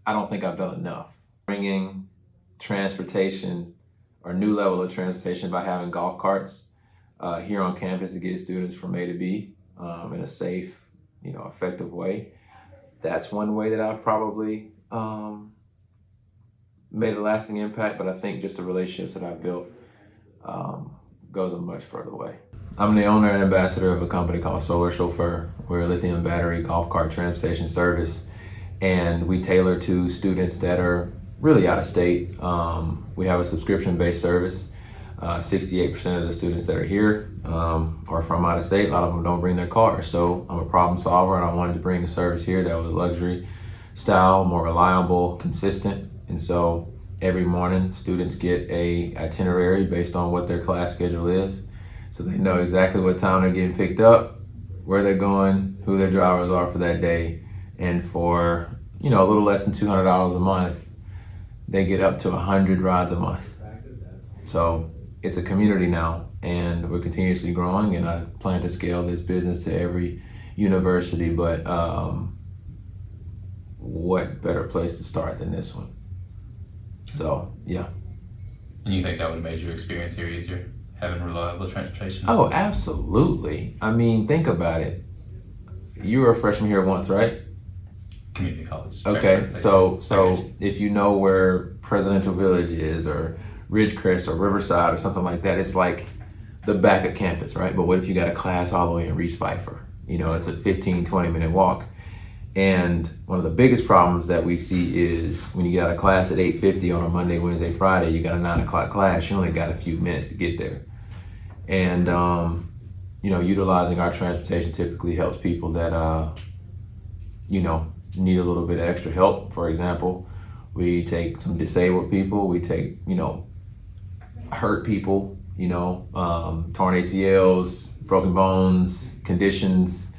I don't think I've done enough. Bringing transportation or new level of transportation by having golf carts here on campus to get students from A to B in a safe, effective way. That's one way that I've probably made a lasting impact, but I think just the relationships that I've built goes a much further way. I'm the owner and ambassador of a company called Solar Chauffeur. We're a lithium battery golf cart transportation service, and we tailor to students that are really out of state. We have a subscription-based service. 68% of the students that are here are from out of state. A lot of them don't bring their cars. So I'm a problem solver, and I wanted to bring a service here that was luxury style, more reliable, consistent. And so every morning, students get a itinerary based on what their class schedule is. So they know exactly what time they're getting picked up, where they're going, who their drivers are for that day. And for, a little less than $200 a month, they get up to 100 rides a month. So it's a community now, and we're continuously growing, and I plan to scale this business to every university, but what better place to start than this one? So, yeah. And you think that would have made your experience here easier, having reliable transportation? Oh, absolutely. I mean, think about it. You were a freshman here once, right? Community college. Okay, so if you know where Presidential Village is, or Ridgecrest or Riverside or something like that, it's like the back of campus, right? But what if you got a class all the way in Reese Pfeiffer? It's a 15, 20-minute walk. And one of the biggest problems that we see is when you got a class at 8:50 on a Monday, Wednesday, Friday, you got a 9 o'clock class, you only got a few minutes to get there. And, utilizing our transportation typically helps people that, need a little bit of extra help. For example, we take some disabled people, we take, hurt people, torn ACLs, broken bones, conditions.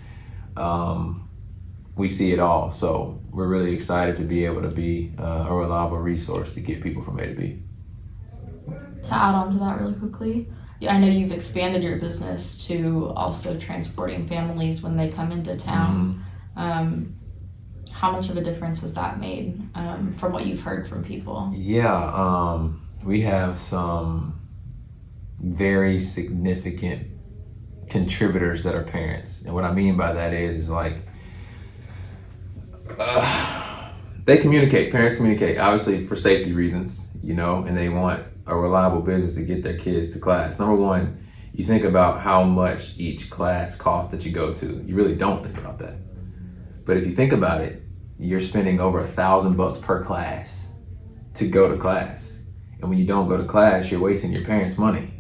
We see it all. So we're really excited to be able to be a reliable resource to get people from A to B. To add on to that really quickly, I know you've expanded your business to also transporting families when they come into town. Mm-hmm. How much of a difference has that made from what you've heard from people? Yeah, we have some very significant contributors that are parents. And what I mean by that is they communicate, parents communicate, obviously for safety reasons, and they want a reliable business to get their kids to class. Number one, you think about how much each class costs that you go to. You really don't think about that. But if you think about it, you're spending over $1,000 per class to go to class. And when you don't go to class, you're wasting your parents' money,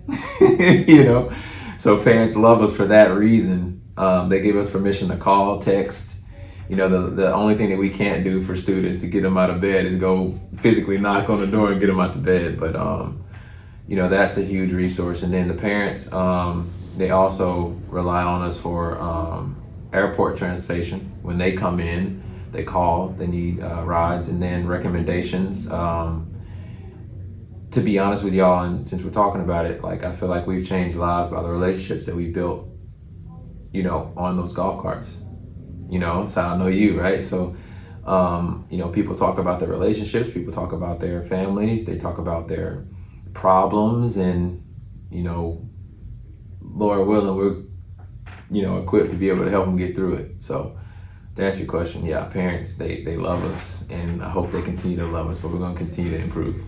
So parents love us for that reason. They give us permission to call, text. The only thing that we can't do for students to get them out of bed is go physically knock on the door and get them out of bed. But, that's a huge resource. And then the parents, they also rely on us for airport transportation. When they come in, they call, they need rides, and then recommendations. To be honest with y'all, and since we're talking about it, I feel like we've changed lives by the relationships that we built, on those golf carts. That's how I know you, right? So, people talk about their relationships, people talk about their families, they talk about their problems, and, Lord willing, we're, equipped to be able to help them get through it. So, to answer your question, yeah, parents, they love us, and I hope they continue to love us, but we're going to continue to improve.